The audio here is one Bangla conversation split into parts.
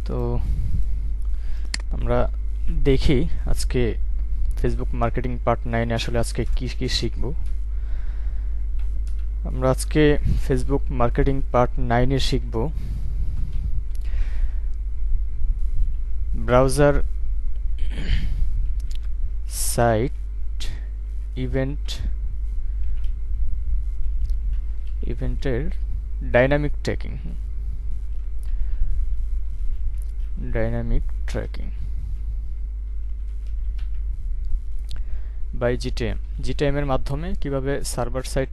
তো আমরা দেখি আজকে ফেসবুক মার্কেটিং পার্ট 9 আসলে আজকে কি কি শিখব। আমরা আজকে ফেসবুক মার্কেটিং পার্ট 9 এ শিখব ব্রাউজার সাইট ইভেন্টের ডাইনামিক ট্র্যাকিং বাই জিটিএম এর মাধ্যমে কিভাবে সার্ভার সাইট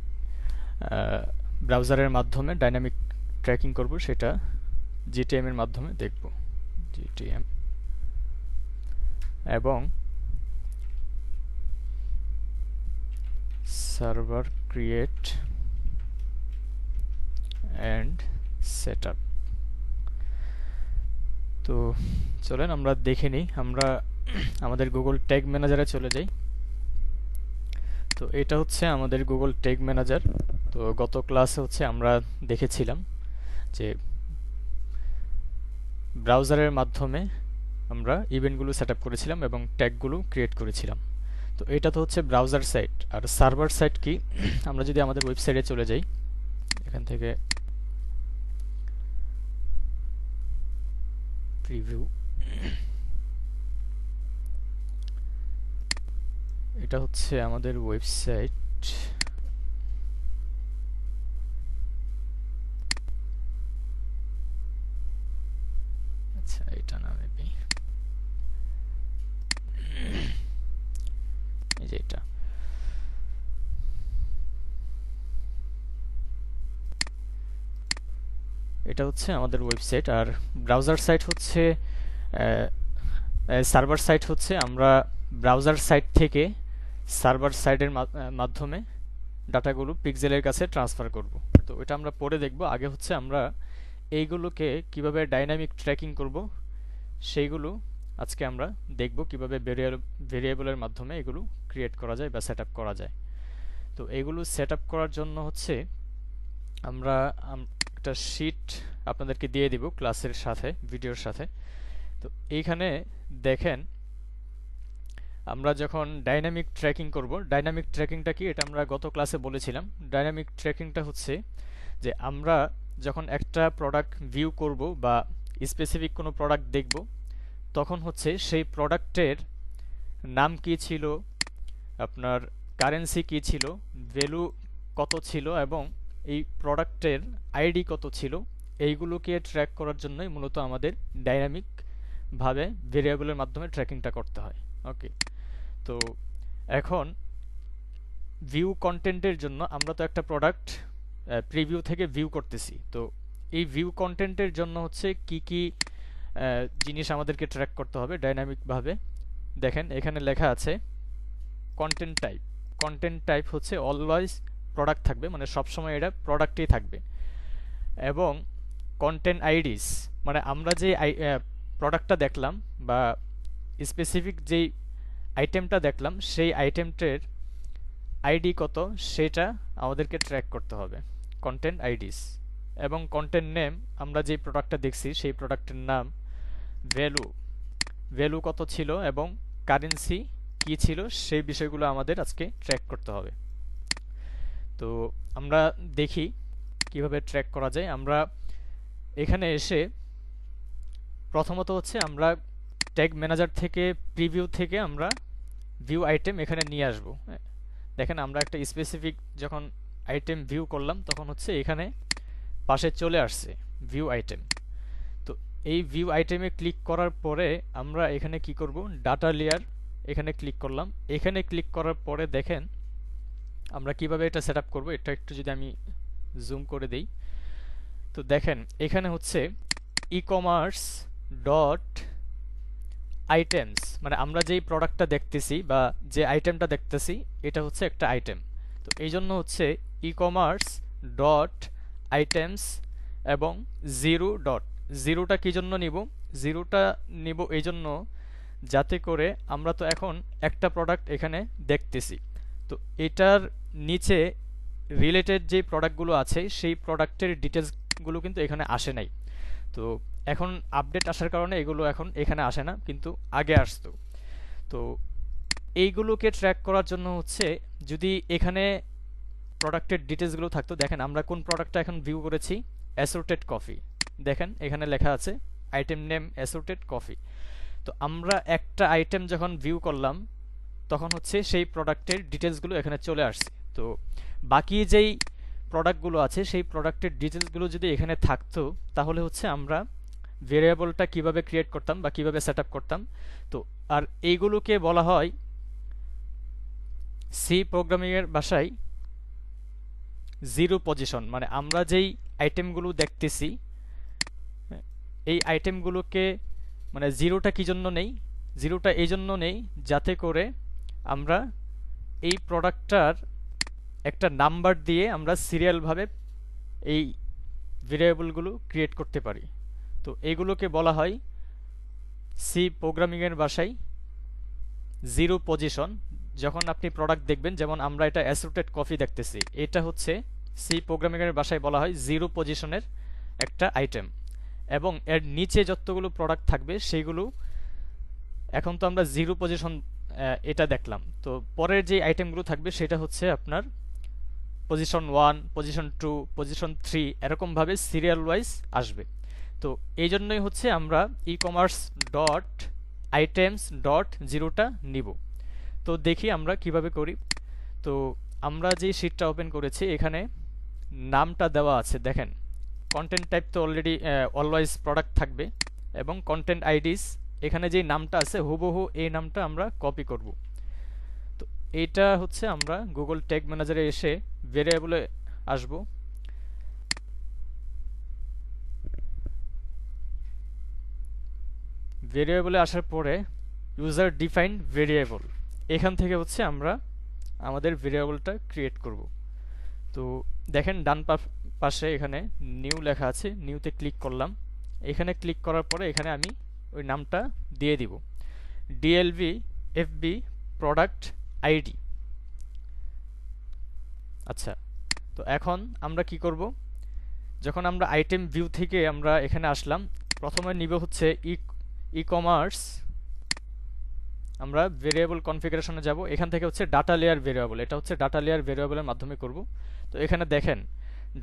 ব্রাউজারের মাধ্যমে ডাইনামিক ট্র্যাকিং করব সেটা জিটিএম এর মাধ্যমে দেখব। জিটিএম এবং সার্ভার ক্রিয়েট অ্যান্ড সেটআপ। তো চলেন আমরা দেখে নিই। আমরা আমাদের গুগল ট্যাগ ম্যানেজারে চলে যাই। তো এটা হচ্ছে আমাদের গুগল ট্যাগ ম্যানেজার। তো গত ক্লাসে হচ্ছে আমরা দেখেছিলাম যে ব্রাউজারের মাধ্যমে আমরা ইভেন্টগুলো সেট আপ করেছিলাম এবং ট্যাগগুলো ক্রিয়েট করেছিলাম। তো এটা তো হচ্ছে ব্রাউজার সাইট। আর সার্ভার সাইট কি, আমরা যদি আমাদের ওয়েবসাইটে চলে যাই, এখান থেকে প্রিভিউ, এটা হচ্ছে আমাদের ওয়েবসাইট। আচ্ছা, এটা না, মেবি এই যে এটা। এটা হচ্ছে আমাদের ওয়েবসাইট। আর ব্রাউজার সাইট হচ্ছে সার্ভার সাইট হচ্ছে আমরা ব্রাউজার সাইট থেকে সার্ভার সাইটের মাধ্যমে ডাটাগুলো পিক্সেলের কাছে ট্রান্সফার করব। তো এটা আমরা পরে দেখব। আগে হচ্ছে আমরা এইগুলোকে কিভাবে ডাইনামিক ট্র্যাকিং করব সেইগুলো আজকে আমরা দেখব, কিভাবে ভেরিয়েবলের মাধ্যমে এগুলো ক্রিয়েট করা যায় বা সেট আপ করা যায়। তো এগুলো সেট আপ করার জন্য হচ্ছে আমরা একটা শিট আপনাদেরকে দিয়ে দিব ক্লাসের সাথে, ভিডিওর সাথে। তো এইখানে দেখেন, আমরা যখন ডাইনামিক ট্র্যাকিং করব, ডাইনামিক ট্র্যাকিংটা কি এটা আমরা গত ক্লাসে বলেছিলাম। ডাইনামিক ট্র্যাকিংটা হচ্ছে যে আমরা যখন একটা প্রোডাক্ট ভিউ করব বা স্পেসিফিক কোনো প্রোডাক্ট দেখব, তখন হচ্ছে সেই প্রোডাক্টের নাম কি ছিল, আপনার কারেন্সি কি ছিল, ভ্যালু কত ছিল এবং এই প্রোডাক্টের আইডি কত ছিল, এইগুলোকে ট্র্যাক করার জন্যই মূলত আমাদের ডাইনামিক ভাবে ভেরিয়েবলের মাধ্যমে ট্র্যাকিংটা করতে হয়। ওকে, তো এখন ভিউ কন্টেন্টের জন্য আমরা তো একটা প্রোডাক্ট প্রিভিউ থেকে ভিউ করতেছি। তো এই ভিউ কন্টেন্টের জন্য হচ্ছে কি কি জিনিস আমাদেরকে ট্র্যাক করতে হবে ডাইনামিক ভাবে। দেখেন এখানে লেখা আছে কন্টেন্ট টাইপ। কন্টেন্ট টাইপ হচ্ছে অলওয়েজ প্রোডাক্ট থাকবে, মানে সবসময় এটা প্রোডাক্টই থাকবে। এবং কন্টেন্ট আইডিস, মানে আমরা যে প্রোডাক্টটা দেখলাম বা স্পেসিফিক যেই আইটেমটা দেখলাম, সেই আইটেমটার আইডি কত সেটা আমাদেরকে ট্র্যাক করতে হবে, কন্টেন্ট আইডিস। এবং কন্টেন্ট নেম, আমরা যে প্রোডাক্টটা দেখছি সেই প্রোডাক্টের নাম, ভ্যালু কত ছিল এবং কারেন্সি কি ছিল, সেই বিষয়গুলো আমাদের আজকে ট্র্যাক করতে হবে। তো আমরা দেখি কিভাবে ট্র্যাক করা যায়। আমরা এখানে এসে প্রথমত হচ্ছে আমরা ট্যাগ ম্যানেজার থেকে, প্রিভিউ থেকে আমরা ভিউ আইটেম এখানে নিয়ে আসব। দেখেন আমরা একটা স্পেসিফিক যখন আইটেম ভিউ করলাম তখন হচ্ছে এখানে পাশে চলে আসছে ভিউ আইটেম। তো এই ভিউ আইটেমে ক্লিক করার পরে আমরা এখানে কি করব, ডাটা লেয়ার এখানে ক্লিক করলাম। এখানে ক্লিক করার পরে দেখেন আমরা কিভাবে এটা সেট আপ করবো। এটা একটু যদি আমি জুম করে দেই, তো দেখেন এখানে হচ্ছে ই কমার্স ডট আইটেমস, মানে আমরা যেই প্রোডাক্টটা দেখতেছি বা যে আইটেমটা দেখতেছি এটা হচ্ছে একটা আইটেম। তো এই জন্য হচ্ছে ই কমার্স ডট আইটেমস এবং জিরোটা কি জন্য নিব, জিরোটা নিব এই জন্য যাতে করে আমরা তো এখন একটা প্রোডাক্ট এখানে দেখতেছি, তো এটার নিচে রিলেটেড যে প্রোডাক্টগুলো আছে সেই প্রোডাক্টের ডিটেলসগুলো কিন্তু এখানে আসে নাই। তো এখন আপডেট আসার কারণে এগুলো এখন এখানে আসে না, কিন্তু আগে আসতো। তো এইগুলোকে ট্র্যাক করার জন্য হচ্ছে, যদি এখানে প্রোডাক্টের ডিটেলসগুলো থাকতো, দেখেন আমরা কোন প্রোডাক্টটা এখন ভিউ করেছি, অ্যাসর্টেড কফি। দেখেন এখানে লেখা আছে আইটেম নেম অ্যাসর্টেড কফি। তো আমরা একটা আইটেম যখন ভিউ করলাম, তখন হচ্ছে সেই প্রোডাক্টের ডিটেলসগুলো এখানে চলে আসছে। তো বাকি যেই প্রোডাক্টগুলো আছে, সেই প্রোডাক্টের ডিটেলসগুলো যদি এখানে থাকতো, তাহলে হচ্ছে আমরা ভেরিয়েবলটা কিভাবে ক্রিয়েট করতাম বা কিভাবে সেট আপ করতাম। তো আর এইগুলোকে বলা হয় সি প্রোগ্রামিংয়ের ভাষায় জিরো পজিশন। মানে আমরা যেই আইটেমগুলো দেখতেছি, এই আইটেমগুলোকে মানে জিরোটা কি জন্য নেই, জিরোটা এই জন্য নেই যাতে করে আমরা এই প্রোডাক্টটার একটা নাম্বার দিয়ে আমরা সিরিয়ালভাবে এই ভেরিয়েবলগুলো ক্রিয়েট করতে পারি। তো এইগুলোকে বলা হয় সি প্রোগ্রামিংয়ের ভাষায় জিরো পজিশন। যখন আপনি প্রোডাক্ট দেখবেন, যেমন আমরা এটা অ্যাসর্টেড কফি দেখতেছি, এটা হচ্ছে সি প্রোগ্রামিংয়ের ভাষায় বলা হয় জিরো পজিশনের একটা আইটেম। এবং এর নিচে যতগুলো প্রোডাক্ট থাকবে সেইগুলো, এখন তো আমরা জিরো পজিশন এটা দেখলাম, তো পরের যে আইটেমগুলো থাকবে সেটা হচ্ছে আপনার পজিশন 1, পজিশন 2, পজিশন 3, এরকমভাবে সিরিয়াল ওয়াইজ আসবে। তো এই জন্যই হচ্ছে আমরা e commerce dot items dot জিরোটা নিব। তো দেখি আমরা কিভাবে করি। তো আমরা যে শিটটা ওপেন করেছি, এখানে নামটা দেওয়া আছে, দেখেন কন্টেন্ট টাইপ তো অলরেডি অলওয়েজ প্রোডাক্ট থাকবে, এবং কন্টেন্ট আইডিস এখানে যে নামটা আছে হুবহু এই নামটা আমরা কপি করব। তো এইটা হচ্ছে আমরা গুগল ট্যাগ ম্যানেজারে এসে ভেরিয়েবলে আসব। ভেরিয়েবলে আসার পরে ইউজার ডিফাইন্ড ভেরিয়েবল, এখান থেকে হচ্ছে আমরা আমাদের ভেরিয়েবলটা ক্রিয়েট করব। তো দেখেন ডান পাশে এখানে নিউ লেখা আছে, নিউতে ক্লিক করলাম। এখানে ক্লিক করার পরে এখানে আমি ওই নামটা দিয়ে দিব, ডিএলভি এফবি প্রোডাক্ট আইডি। আচ্ছা, তো এখন আমরা কি করব, যখন আমরা আইটেম ভিউ থেকে আমরা এখানে আসলাম, প্রথমে নিব হচ্ছে ই কমার্স, আমরা ভেরিয়েবল কনফিগারেশনে যাব, এখান থেকে হচ্ছে ডাটা লেয়ার ভেরিয়েবল, এটা হচ্ছে ডাটা লেয়ার ভেরিয়েবলের মাধ্যমে করব। তো এখানে দেখেন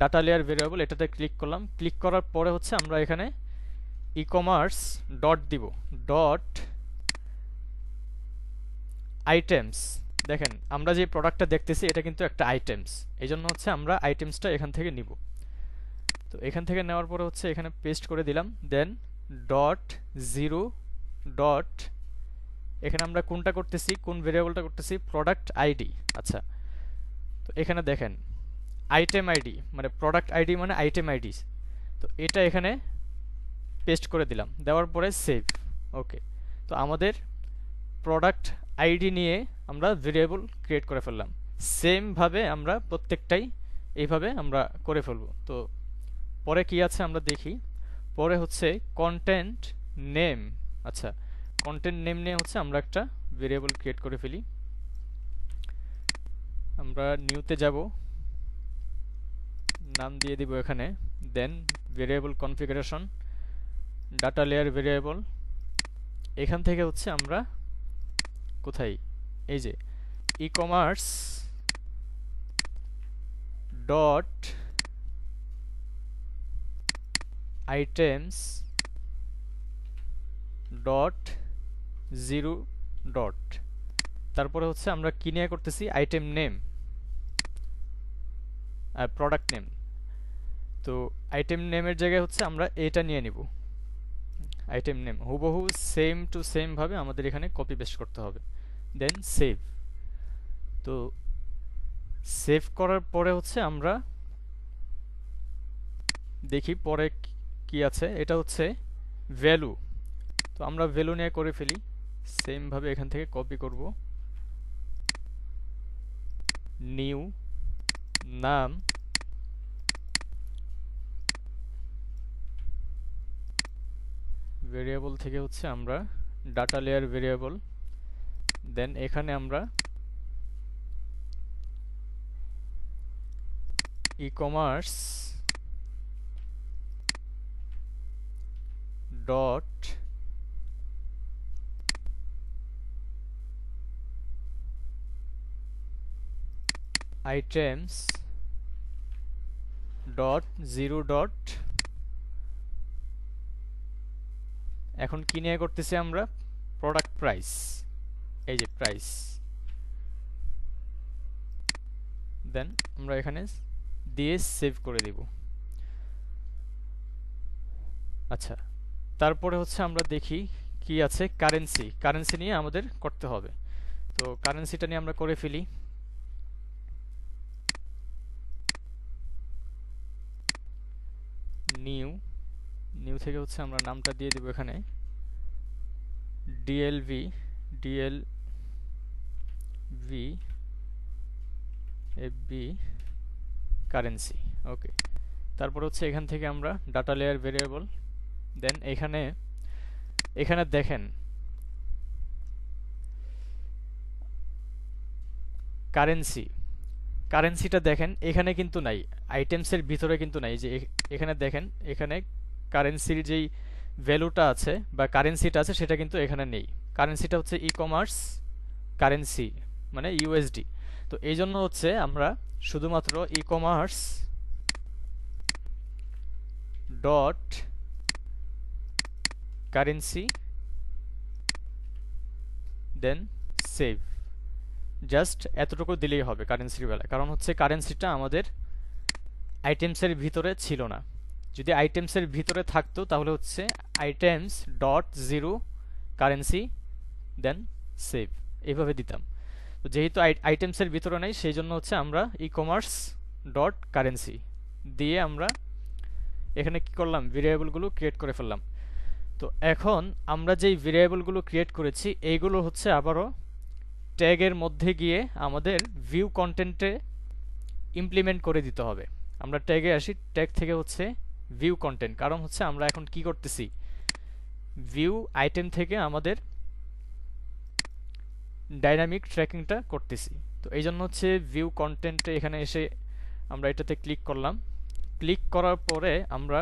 ডাটা লেয়ার ভেরিয়েবল, এটাতে ক্লিক করলাম। ক্লিক করার পরে হচ্ছে আমরা এখানে ই কমার্স ডট দিব, ডট আইটেমস। দেখেন আমরা যে প্রোডাক্টটা দেখতেছি এটা কিন্তু একটা আইটেমস, এই জন্য হচ্ছে আমরা আইটেমসটা এখান থেকে নিব। তো এখান থেকে নেওয়ার পরে হচ্ছে এখানে পেস্ট করে দিলাম, দেন ডট জিরো ডট, এখানে আমরা কোনটা করতেছি, কোন ভেরিয়েবলটা করতেছি, প্রোডাক্ট আইডি। আচ্ছা, তো এখানে দেখেন আইটেম আইডি মানে প্রোডাক্ট আইডি মানে আইটেম আইডি। তো এটা এখানে পেস্ট করে দিলাম, দেওয়ার পরে সেভ। ওকে, তো আমাদের প্রোডাক্ট আইডি নিয়ে আমরা ভেরিয়েবল ক্রিয়েট করে ফেললাম। সেম ভাবে আমরা প্রত্যেকটাই এইভাবে আমরা করে ফেলবো। তো পরে কি আছে আমরা দেখি। পরে হচ্ছে কন্টেন্ট নেম। আচ্ছা, কন্টেন্ট নেম নিয়ে হচ্ছে আমরা একটা ভেরিয়েবল ক্রিয়েট করে ফেলি। আমরা নিউতে যাব, নাম দিয়ে দিব এখানে, then variable configuration, data layer variable. এখান থেকে হচ্ছে আমরা কোথায়, এই যে e commerce dot items dot zero dot, তারপরে হচ্ছে আমরা কি নিয়ে করতেছি, আইটেম নেম আর প্রোডাক্ট নেম। তো আইটেম নেমের জায়গায় হচ্ছে আমরা এটা নিয়ে নিব, আইটেম নেম হুবহু সেম টু সেম ভাবে আমাদের এখানে কপি পেস্ট করতে হবে, দেন সেভ। তো সেভ করার পরে হচ্ছে আমরা দেখি পরে কি আছে, এটা হচ্ছে ভ্যালু। তো আমরা ভ্যালু নিয়ে করে ফেলি, সেম ভাবে এখান থেকে কপি করব, নিউ নাম, ভেরিয়েবল থেকে হচ্ছে আমরা ডাটা লেয়ার ভেরিয়েবল, দেন এখানে আমরা e commerce dot items dot zero dot, এখন কি নিয়ে করতেছি আমরা, প্রোডাক্ট প্রাইস, এই যে প্রাইস, দেন আমরা এখানে দিয়ে সেভ করে দিব। আচ্ছা, তারপরে হচ্ছে আমরা দেখি কি আছে, কারেন্সি, কারেন্সি নিয়ে আমাদের করতে হবে। তো কারেন্সিটা নিয়ে আমরা করে ফেলি। নিউ, নিউ থেকে হচ্ছে আমরা নামটা দিয়ে দেব এখানে ডিএলভি, ডিএলভি এফবি কারেন্সি। ওকে, তারপর হচ্ছে এখান থেকে আমরা ডাটা লেয়ার ভেরিয়েবল, দেন এখানে দেখেন কারেন্সি, কারেন্সিটা দেখেন এখানে কিন্তু নাই, আইটেমসের ভিতরে কিন্তু নাই। যে এখানে দেখেন, এখানে কারেন্সির যেই ভ্যালুটা আছে বা কারেন্সিটা আছে সেটা কিন্তু এখানে নেই। কারেন্সিটা হচ্ছে ই কমার্স কারেন্সি, মানে ইউএসডি। তো এই জন্য হচ্ছে আমরা শুধুমাত্র ই কমার্স ডট কারেন্সি দেন সেভ, জাস্ট এতটুকু দিলেই হবে কারেন্সির বেলায়। কারণ হচ্ছে কারেন্সিটা আমাদের আইটেমসের ভিতরে ছিল না। যদি আইটেমসের ভিতরে থাকতো তাহলে হচ্ছে আইটেমস ডট জিরো কারেন্সি দেন সেভ, এইভাবে দিতাম। তো যেহেতু আইটেমসের ভিতরে নেই সেই জন্য হচ্ছে আমরা ই কমার্স ডট কারেন্সি দিয়ে আমরা এখানে কি করলাম, ভেরিয়েবলগুলো ক্রিয়েট করে ফেললাম। তো এখন আমরা যেই ভেরিয়েবলগুলো ক্রিয়েট করেছি এইগুলো হচ্ছে আবারও ট্যাগের মধ্যে গিয়ে আমাদের ভিউ কন্টেন্টে ইমপ্লিমেন্ট করে দিতে হবে। আমরা ট্যাগে আসি, ট্যাগ থেকে হচ্ছে ভিউ কন্টেন্ট, কারণ হচ্ছে আমরা এখন কি করতেছি, ভিউ আইটেম থেকে আমাদের ডাইনামিক ট্র্যাকিংটা করতেছি। তো এই জন্য হচ্ছে ভিউ কন্টেন্টে এখানে এসে আমরা এটাতে ক্লিক করলাম। ক্লিক করার পরে আমরা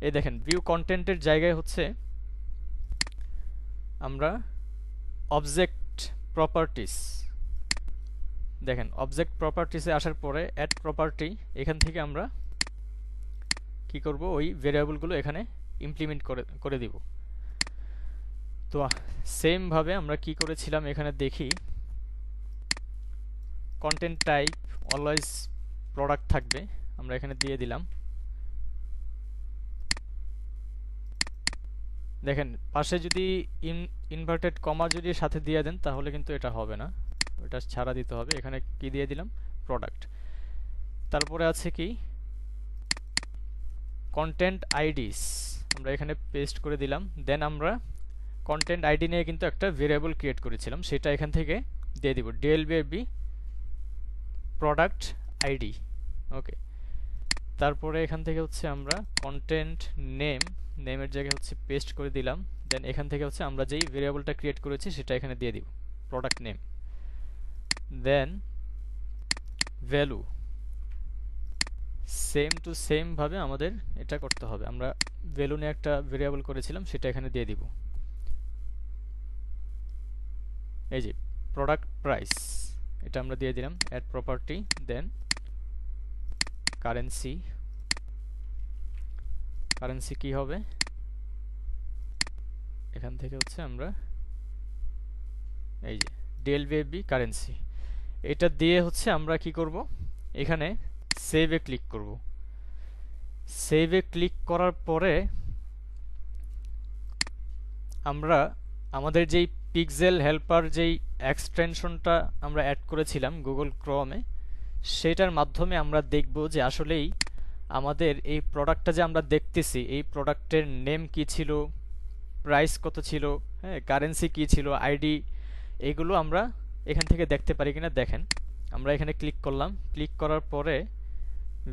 এই দেখেন ভিউ কন্টেন্টের জায়গায় হচ্ছে আমরা অবজেক্ট প্রপার্টিস, দেখেন অবজেক্ট প্রপার্টিসে আসার পরে অ্যাড প্রপার্টি, এখান থেকে আমরা কি করব, ওই ভেরিয়েবলগুলো এখানে ইমপ্লিমেন্ট করে দিব। তো সেম ভাবে আমরা কি করেছিলাম এখানে দেখি, কন্টেন্ট টাইপ অলওয়েজ প্রোডাক্ট থাকবে, আমরা এখানে দিয়ে দিলাম। দেখেন পাশে যদি ইনভার্টেড কমা যদি সাথে দিয়ে দেন তাহলে কিন্তু এটা হবে না, এটা ছাড়া দিতে হবে। এখানে কি দিয়ে দিলাম, প্রোডাক্ট। তারপরে আছে কি, কন্টেন্ট আইডিস, আমরা এখানে পেস্ট করে দিলাম। দেন আমরা কন্টেন্ট আইডি নিয়ে কিন্তু একটা ভেরিয়েবল ক্রিয়েট করেছিলাম, সেটা এখান থেকে দিয়ে দিব ডিএলবি প্রোডাক্ট আইডি। ওকে, তারপরে এখান থেকে হচ্ছে আমরা কন্টেন্ট নেম, নেমের জায়গায় হচ্ছে পেস্ট করে দিলাম। দেন এখান থেকে হচ্ছে আমরা যেই ভেরিয়েবলটা ক্রিয়েট করেছি সেটা এখানে দিয়ে দিব product name. Then value, same to same ভাবে আমাদের এটা করতে হবে। আমরা ভ্যালু নিয়ে একটা ভেরিয়েবল করেছিলাম সেটা এখানে দিয়ে দিব। এই যে প্রোডাক্ট প্রাইস, এটা আমরা দিয়ে দিলাম অ্যাড প্রপার্টি, দেন কারেন্সি, কারেন্সি কি হবে, এখান থেকে হচ্ছে আমরা এই যে ডিএলভি কারেন্সি, এটা দিয়ে হচ্ছে আমরা কি করব, এখানে সেভে ক্লিক করব। সেভে ক্লিক করার পরে আমরা আমাদের যেই পিক্সেল হেল্পার যেই এক্সটেনশনটা আমরা অ্যাড করেছিলাম গুগল ক্রোমে, সেটার মাধ্যমে আমরা দেখব যে আসলেই আমাদের এই প্রোডাক্টটা যে আমরা দেখতেছি এই প্রোডাক্টের নেম কি ছিল, প্রাইস কত ছিল, হ্যাঁ কারেন্সি কি ছিল, আইডি, এগুলো আমরা এখান থেকে দেখতে পারি কিনা। দেখেন আমরা এখানে ক্লিক করলাম, ক্লিক করার পরে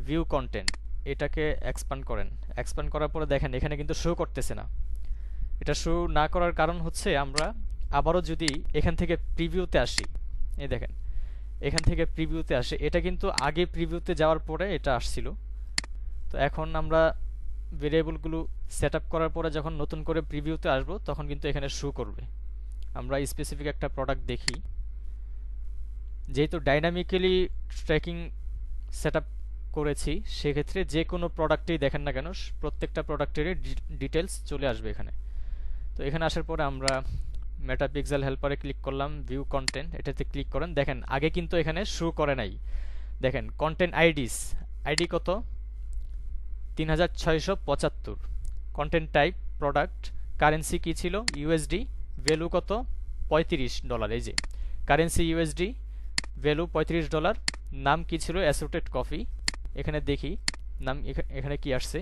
ভিউ কন্টেন্ট, এটাকে এক্সপ্যান্ড করেন। এক্সপ্যান্ড করার পরে দেখেন এখানে কিন্তু শো করতেছে না। এটা শো না করার কারণ হচ্ছে আমরা আবারও যদি এখান থেকে প্রিভিউতে আসি, এই দেখেন এখান থেকে প্রিভিউতে আসে, এটা কিন্তু আগে প্রিভিউতে যাওয়ার পরে এটা আসছিল। তো এখন আমরা ভেরিয়েবলগুলো সেট আপ করার পরে যখন নতুন করে প্রিভিউতে আসবো তখন কিন্তু এখানে শো করবে। আমরা স্পেসিফিক একটা প্রোডাক্ট দেখি। যেহেতু ডাইনামিক্যালি ট্র্যাকিং সেট আপ করেছি, সেক্ষেত্রে যে কোনো প্রোডাক্টেই দেখেন না কেন প্রত্যেকটা প্রোডাক্টেরই ডিটেলস চলে আসবে এখানে। তো এখানে আসার পরে আমরা মেটাপিক্সেল হেল্পারে ক্লিক করলাম, ভিউ কন্টেন্ট, এটাতে ক্লিক করেন। দেখেন আগে কিন্তু এখানে শো করে নাই। দেখেন কন্টেন্ট আইডি কত 3675, কন্টেন্ট টাইপ প্রোডাক্ট, কারেন্সি কি ছিল ইউএসডি, ভ্যালু কত $35, এই যে কারেন্সি ইউএসডি, ভ্যালু $35, নাম কি ছিল অ্যাসোর্টেড কফি। এখানে দেখি নাম এখানে কি আসছে,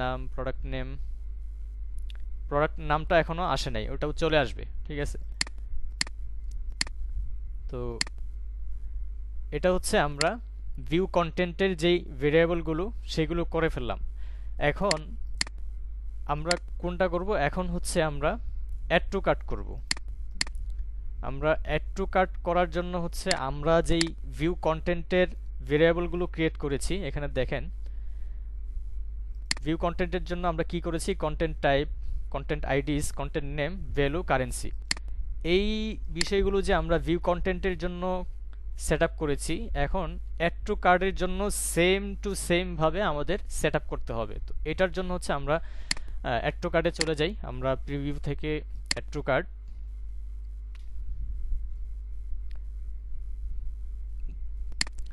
নাম প্রোডাক্ট নামটা এখনো আসে নাই, ওটাও চলে আসবে, ঠিক আছে। তো এটা হচ্ছে আমরা ভিউ কন্টেন্টের যেই ভেরিয়েবলগুলো সেগুলো করে ফেললাম। এখন আমরা কোনটা করব, এখন হচ্ছে আমরা অ্যাড টু কার্ট করব। আমরা অ্যাড টু কার্ট করার জন্য হচ্ছে আমরা যেই ভিউ কন্টেন্টের ভেরিয়েবলগুলো ক্রিয়েট করেছি, এখানে দেখেন ভিউ কন্টেন্টের জন্য আমরা কি করেছি, content type, content IDs, content name, value, currency, এই বিষয়গুলো যে আমরা ভিউ কন্টেন্টের জন্য সেট আপ করেছি, এখন অ্যাড টু কার্টের জন্য সেম টু সেম ভাবে আমাদের সেট আপ করতে হবে। তো এটার জন্য হচ্ছে আমরা অ্যাড টু কার্টে চলে যাই। আমরা প্রিভিউ থেকে অ্যাড টু কার্ট,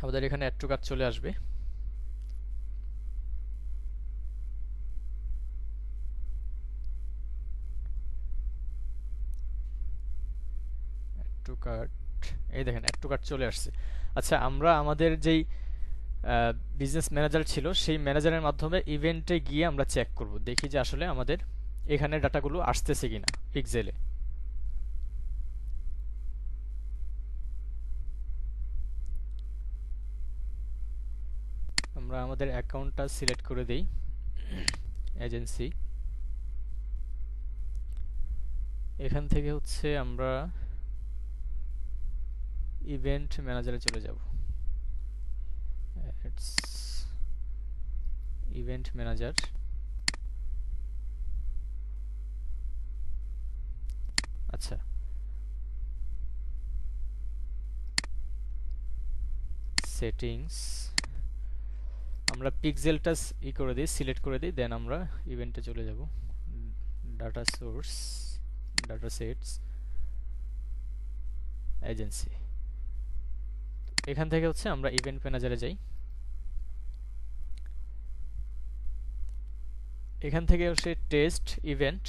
আমাদের এখানে অ্যাড টু কার্ট চলে আসবে। অ্যাড টু কার্ট, এই দেখেন অ্যাড টু কার্ট চলে আসছে। আচ্ছা, আমরা আমাদের যেই বিজনেস ম্যানেজার ছিল সেই ম্যানেজারের মাধ্যমে ইভেন্টে গিয়ে আমরা চেক করব, দেখি যে আসলে আমাদের এখানে ডাটাগুলো আসতেছে কিনা পিক্সেলে। আমরা আমাদের অ্যাকাউন্টটা সিলেক্ট করে দেই, এজেন্সি। এখান থেকে হচ্ছে আমরা ইভেন্ট ম্যানেজারে চলে যাব। ইভেন্ট ম্যানেজার, আচ্ছা সেটিংস, আমরা পিক্সেলটা করে দিই, সিলেক্ট করে দিই, দেন আমরা ইভেন্টে চলে যাব। Data source, data sets, agency. এখান থেকে হচ্ছে আমরা ইভেন্ট ম্যানেজারে যাই। এখান থেকে হচ্ছে test event,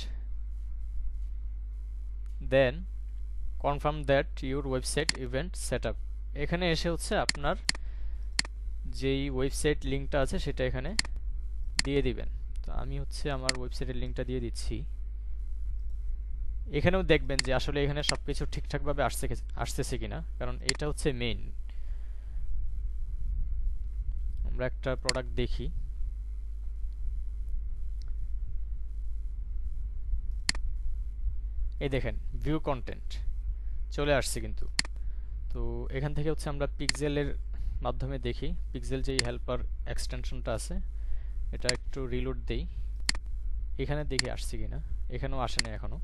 then confirm that your website event setup. এখানে এসে হচ্ছে আপনার যেই ওয়েবসাইট লিঙ্কটা আছে সেটা এখানে দিয়ে দিবেন। তো আমি হচ্ছে আমার ওয়েবসাইটের লিঙ্কটা দিয়ে দিচ্ছি। এখানেও দেখবেন যে আসলে এখানে সবকিছু ঠিকঠাকভাবে আসতেছে কিনা, কারণ এটা হচ্ছে মেইন। আমরা একটা প্রোডাক্ট দেখি, এই দেখেন ভিউ কন্টেন্ট চলে আসছে কিন্তু। তো এখান থেকে হচ্ছে আমরা পিক্সেলের মাধ্যমে দেখি, পিক্সেল যেই হেল্পার এক্সটেনশনটা আছে এটা একটু রিলোড দেই, এখানে দেখি আসছে কিনা। এখানেও আসে না এখনো,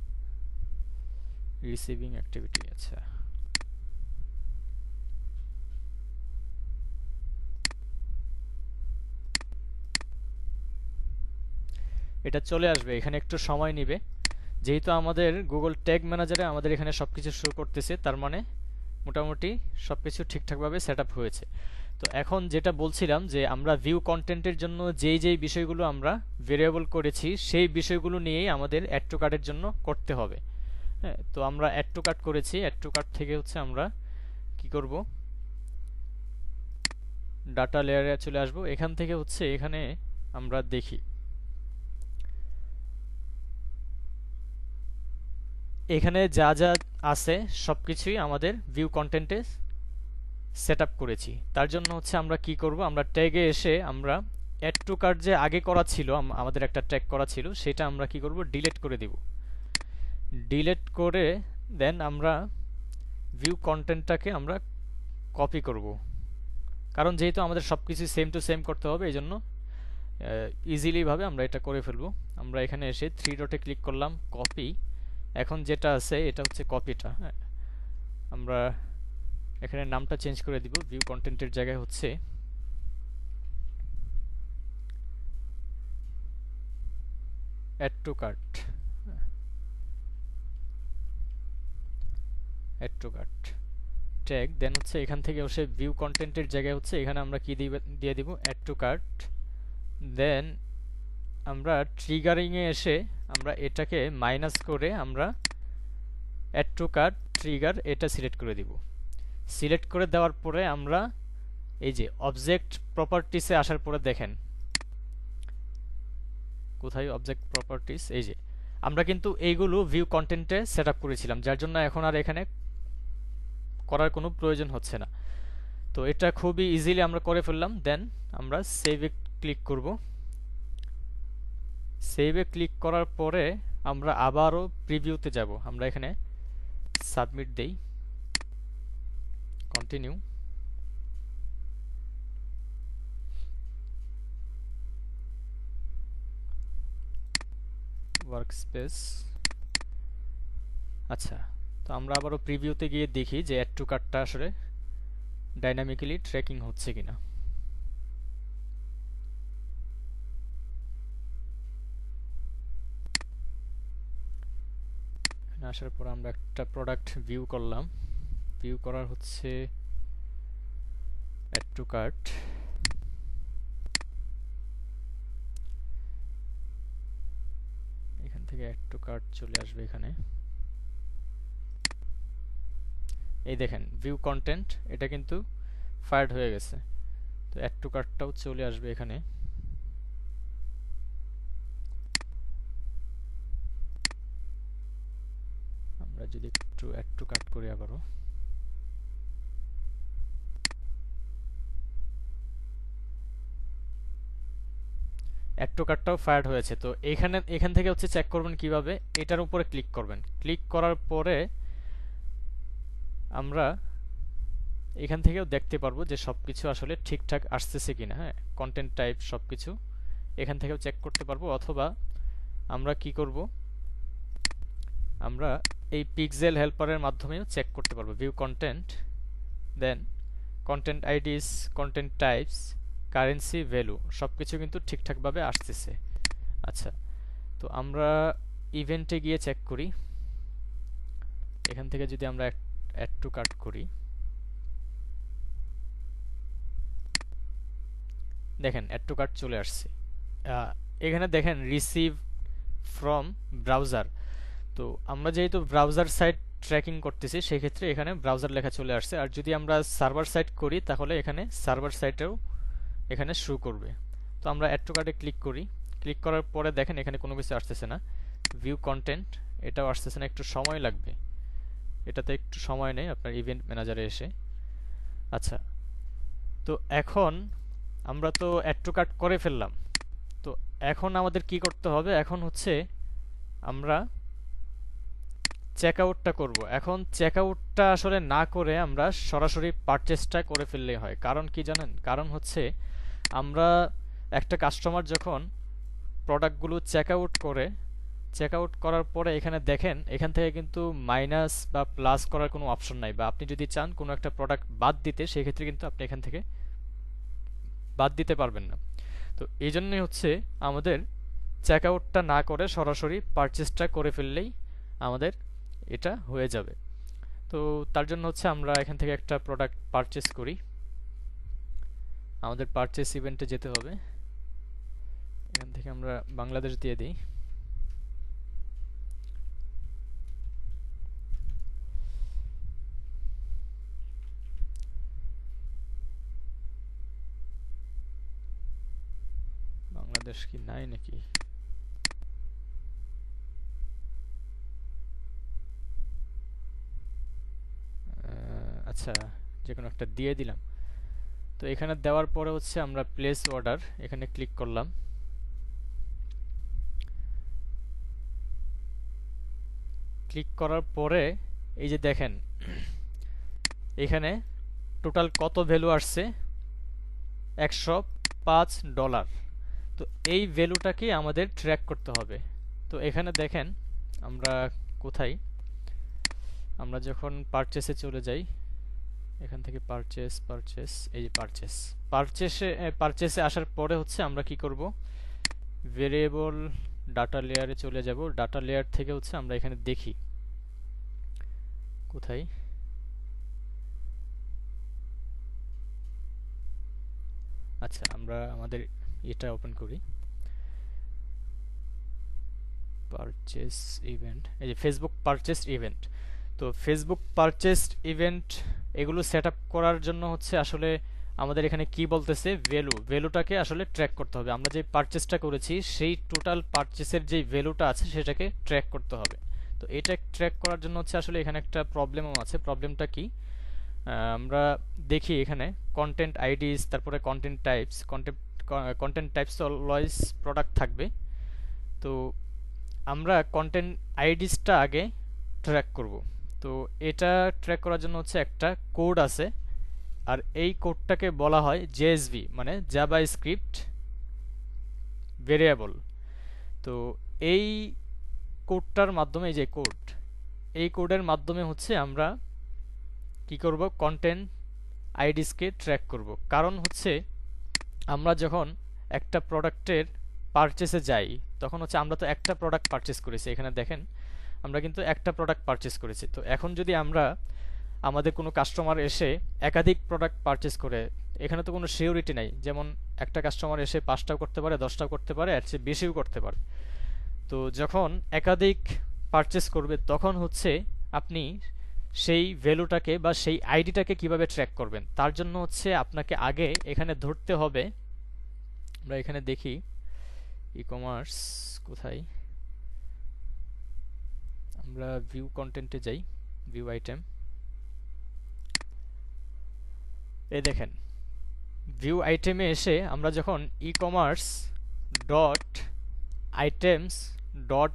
রিসিভিং অ্যাক্টিভিটি, আচ্ছা এটা চলে আসবে, এখানে একটু সময় নেবে। যেহেতু আমাদের গুগল ট্যাগ ম্যানেজারে আমাদের এখানে সবকিছু শো করতেছে, তার মানে মোটামুটি সবকিছু ঠিকঠাকভাবে সেট আপ হয়েছে। তো এখন যেটা বলছিলাম যে আমরা ভিউ কন্টেন্টের জন্য যেই যেই বিষয়গুলো আমরা ভেরিয়েবল করেছি সেই বিষয়গুলো নিয়েই আমাদের অ্যাড টু কার্টের জন্য করতে হবে। হ্যাঁ, তো আমরা অ্যাড টু কার্ট করেছি, অ্যাড টু কার্ট থেকে হচ্ছে আমরা কি করব, ডাটা লেয়ারে চলে আসব। এখান থেকে হচ্ছে এখানে আমরা দেখি এখানে যা যা আছে সবকিছুই আমাদের ভিউ কন্টেন্টে সেট আপ করেছি। তার জন্য হচ্ছে আমরা কি করব, আমরা ট্যাগে এসে আমরা অ্যাড টু কার্ট যে আগে করা ছিল, আমাদের একটা ট্যাগ করা ছিল, সেটা আমরা কি করব, ডিলিট করে দেব। ডিলিট করে দেন আমরা ভিউ কন্টেন্টটাকে আমরা কপি করব, কারণ যেহেতু আমাদের সবকিছু সেম টু সেম করতে হবে, এই জন্য ইজিলি ভাবে আমরা এটা করে ফেলবো। আমরা এখানে এসে থ্রি ডটে ক্লিক করলাম, কপি। এখন যেটা আছে এটা হচ্ছে কপিটা, হ্যাঁ। আমরা এখানে নামটা চেঞ্জ করে দিব, ভিউ কন্টেন্টের জায়গায় হচ্ছে add to cart, add to cart tag. Then হচ্ছে এখান থেকে হচ্ছে ভিউ কন্টেন্টের জায়গায় হচ্ছে এখানে আমরা কি দিয়ে দিব, অ্যাড টু কার্ট। দেন আমরা ট্রিগারিংয়ে এসে আমরা এটাকে মাইনাস করে আমরা অ্যাড টু কার্ট ট্রিগার এটা সিলেক্ট করে দিব। সিলেক্ট করে দেওয়ার পরে আমরা এই যে অবজেক্ট প্রপার্টিসে আসার পরে দেখেন কোথায় অবজেক্ট প্রপার্টিস, এই যে আমরা কিন্তু এইগুলো ভিউ কন্টেন্টে সেট আপ করেছিলাম, যার জন্য এখন আর এখানে করার কোনো প্রয়োজন হচ্ছে না। তো এটা খুবই ইজিলি আমরা করে ফেললাম। দেন আমরা সেভে ক্লিক করব। সেভে ক্লিক করার পরে আমরা আবারও প্রিভিউতে যাব। আমরা এখানে সাবমিট দেই, কন্টিনিউ। ওয়ার্কস্পেস, আচ্ছা। তো আমরা আবারও প্রিভিউতে গিয়ে দেখি যে অ্যাড টু কার্টটা আসলে ডাইনামিক্যালি ট্র্যাকিং হচ্ছে কিনা। এখানে আসার পর আমরা একটা প্রোডাক্ট ভিউ করলাম, ভিউ করার হচ্ছে অ্যাড টু কার্ট। এখান থেকে অ্যাড টু কার্ট চলে আসবে এখানে, এই দেখেন ভিউ কন্টেন্ট এটা কিন্তু ফায়ার্ড হয়ে গেছে। তো অ্যাড টু কার্টটাও চলে আসবে এখানে। আমরা যদি একটু অ্যাড টু কার্ট করি আবারও, অ্যাড টু কার্টটাও ফায়ার্ড হয়েছে। তো এখান থেকে হচ্ছে চেক করবেন কিভাবে, এটার উপরে ক্লিক করবেন। ক্লিক করার পরে আমরা এখান থেকেও দেখতে পারবো যে সবকিছু আসলে ঠিকঠাক আসতেছে কিনা, হ্যাঁ। কন্টেন্ট টাইপ সবকিছু এখান থেকেও চেক করতে পারবো, অথবা আমরা কি করব, আমরা এই পিক্সেল হেল্পারের মাধ্যমেও চেক করতে পারবো। View content, then content IDs, content types, currency, value সবকিছু কিন্তু ঠিকঠাকভাবে আসতেছে। আচ্ছা, তো আমরা ইভেন্টে গিয়ে চেক করি। এখান থেকে যদি আমরা অ্যাড টু কার্ট করি, দেখেন অ্যাড টু কার্ট চলে আসছে। এখানে দেখেন রিসিভ ফ্রম ব্রাউজার। তো আমরা যেহেতু ব্রাউজার সাইট ট্র্যাকিং করতেছি সেক্ষেত্রে এখানে ব্রাউজার লেখা চলে আসছে। আর যদি আমরা সার্ভার সাইট করি তাহলে এখানে সার্ভার সাইটেও এখানে শো করবে। তো আমরা অ্যাড টু কার্টে ক্লিক করি। ক্লিক করার পরে দেখেন এখানে কোনো কিছু আসতেছে না। ভিউ কন্টেন্ট এটাও আসতেছে না, একটু সময় লাগবে, এটাতে একটু সময় নেই আপনার ইভেন্ট ম্যানেজারে এসে। আচ্ছা, তো এখন আমরা তো অ্যাড টু কার্ট করে ফেললাম। তো এখন আমাদের কি করতে হবে, এখন হচ্ছে আমরা চেক আউটটা করবো। এখন চেক আউটটা আসলে না করে আমরা সরাসরি পারচেসটা করে ফেললেই হয়। কারণ কি জানেন, কারণ হচ্ছে আমরা একটা কাস্টমার যখন প্রোডাক্টগুলো চেক আউট করে, চেক আউট করার পরে এখানে দেখেন এখান থেকে কিন্তু মাইনাস বা প্লাস করার কোনো অপশন নাই, বা আপনি যদি চান কোনো একটা প্রোডাক্ট বাদ দিতে সেক্ষেত্রে কিন্তু আপনি এখান থেকে বাদ দিতে পারবেন না। তো এই জন্যই হচ্ছে আমাদের চেক আউটটা না করে সরাসরি পারচেসটা করে ফেললেই আমাদের এটা হয়ে যাবে। তো তার জন্য হচ্ছে আমরা এখান থেকে একটা প্রোডাক্ট পারচেস করি। আমাদের পারচেস ইভেন্টে যেতে হবে। এখান থেকে আমরা বাংলাদেশ দিয়ে দিই। বাংলাদেশ কি নাই নাকি? আচ্ছা, যে কোনো একটা দিয়ে দিলাম। তো এখানে দেওয়ার পরে হচ্ছে আমরা প্লেস অর্ডার এখানে ক্লিক করলাম। ক্লিক করার পরে এই যে দেখেন এখানে টোটাল কত ভ্যালু আসছে, $105। তো এই ভ্যালুটাকে আমাদের ট্র্যাক করতে হবে। তো এখানে দেখেন আমরা কোথায়, আমরা যখন পারচেসে চলে যাই, এখান থেকে পারচেস, এই যে পারচেসে আসার পরে হচ্ছে আমরা কি করব, ভেরিয়েবল ডাটা লেয়ারে চলে যাব। ডাটা লেয়ার থেকে হচ্ছে আমরা এখানে দেখি কোথায়, আচ্ছা আমরা আমাদের এটা ওপেন করি, পারচেস ইভেন্ট, এই যে ফেসবুক পারচেস ইভেন্ট। তো ফেসবুক পারচেস ইভেন্ট এগুলো সেট আপ করার জন্য হচ্ছে আসলে আমাদের এখানে কি বলতেছে, ভ্যালুটাকে আসলে ট্র্যাক করতে হবে। আমরা যে পারচেসটা করেছি সেই টোটাল পারচেসের যে ভ্যালুটা আছে সেটাকে ট্র্যাক করতে হবে। তো এটা ট্র্যাক করার জন্য হচ্ছে আসলে এখানে একটা প্রবলেমও আছে। প্রবলেমটা কি, আমরা দেখি এখানে কন্টেন্ট আইডিস, তারপরে কন্টেন্ট টাইপস অলওয়েজ প্রোডাক্ট থাকবে। তো আমরা কন্টেন্ট আইডিসটা আগে ট্র্যাক করব। তো এটা ট্র্যাক করার জন্য হচ্ছে একটা কোড আছে, আর এই কোডটাকে বলা হয় জেএসভি, মানে জাভাস্ক্রিপ্ট ভেরিয়েবল। তো এই কোডটার মাধ্যমে, এই যে কোড, এই কোডের মাধ্যমে হচ্ছে আমরা কি করব, কন্টেন্ট আইডিসকে ট্র্যাক করব। কারণ হচ্ছে আমরা যখন একটা প্রোডাক্টের পারচেসে যাই তখন হচ্ছে আমরা তো একটা প্রোডাক্ট পারচেস করেছি, এখানে দেখেন আমরা কিন্তু একটা প্রোডাক্ট পারচেস করেছি। তো এখন যদি আমরা, আমাদের কোনো কাস্টমার এসে একাধিক প্রোডাক্ট পারচেস করে, এখানে তো কোনো সিওরিটি নাই, যেমন একটা কাস্টমার এসে 5টাও করতে পারে, 10টাও করতে পারে, এর চেয়ে বেশিও করতে পারে। তো যখন একাধিক পারচেস করবে তখন হচ্ছে আপনি সেই ভ্যালুটাকে বা সেই আইডিটাকে কিভাবে ট্র্যাক করবেন, তার জন্য হচ্ছে আপনাকে আগে এখানে ধরতে হবে। আমরা এখানে দেখি ই কমার্স কোথায়, আমরা ভিউ কন্টেন্টে যাই, ভিউ আইটেম, এই দেখেন ভিউ আইটেমে এসে আমরা যখন ই কমার্স ডট আইটেমস ডট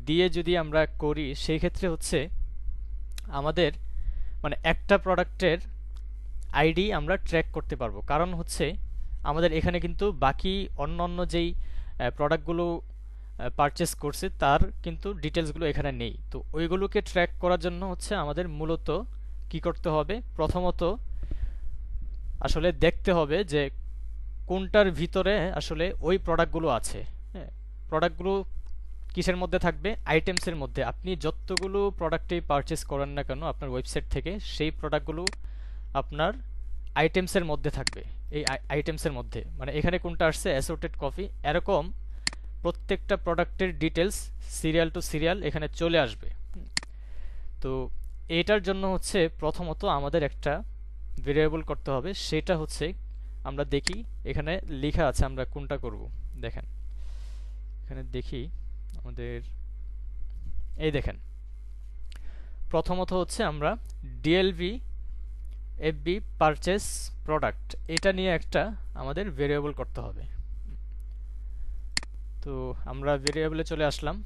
দিয়ে যদি আমরা করি, সেই ক্ষেত্রে হচ্ছে আমাদের মানে একটা প্রোডাক্টের আইডি আমরা ট্র্যাক করতে পারবো। কারণ হচ্ছে আমাদের এখানে কিন্তু বাকি অন্য যেই প্রোডাক্টগুলো পারচেস করছে তার কিন্তু ডিটেলসগুলো এখানে নেই। তো ওইগুলোকে ট্র্যাক করার জন্য হচ্ছে আমাদের মূলত কি করতে হবে, প্রথমত আসলে দেখতে হবে যে কোনটার ভিতরে আসলে ওই প্রোডাক্টগুলো আছে। হ্যাঁ, প্রোডাক্টগুলো কিসের মধ্যে থাকবে, আইটেমসের মধ্যে। আপনি যতগুলো প্রোডাক্টই পারচেস করেন না কেন আপনার ওয়েবসাইট থেকে, সেই প্রোডাক্টগুলো আপনার আইটেমসের মধ্যে থাকবে। এই আইটেমসের মধ্যে মানে এখানে কোনটা আসছে, অ্যাসর্টেড কফি, এরকম প্রত্যেকটা প্রোডাক্টের ডিটেলস সিরিয়াল টু সিরিয়াল এখানে চলে আসবে। তো এটার জন্য হচ্ছে প্রথমত আমাদের একটা ভেরিয়েবল করতে হবে, সেটা হচ্ছে আমরা দেখি এখানে লেখা আছে আমরা কোনটা করব। দেখেন এখানে দেখি আমাদের, এই দেখেন প্রথমত হচ্ছে আমরা ডিএলভি এফবি পারচেস প্রোডাক্ট, এটা নিয়ে একটা আমাদের ভেরিয়েবল করতে হবে। তো আমরা ভেরিয়েবলে চলে আসলাম,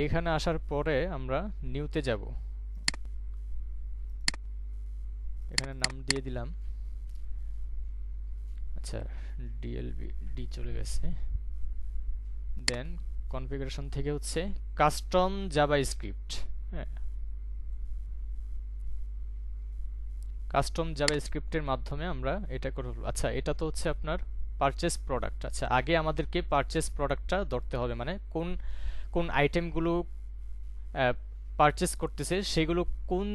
এখানে আসার পরে আমরা নিউতে যাব, এখানে নাম দিয়ে দিলাম, আচ্ছা ডিএলভি ডি চলে গেছে। দেন কনফিগারেশন থেকে হচ্ছে কাস্টম জাভাস্ক্রিপ্ট, হ্যাঁ কাস্টম জাভাস্ক্রিপ্টের মাধ্যমে আমরা এটা করব। আচ্ছা এটা তো হচ্ছে আপনার পারচেস প্রোডাক্ট। আচ্ছা আগে আমাদেরকে পারচেস প্রোডাক্টটা ধরতে হবে, মানে কোন কোন আইটেমগুলো পারচেস করতেছে সেগুলো কোন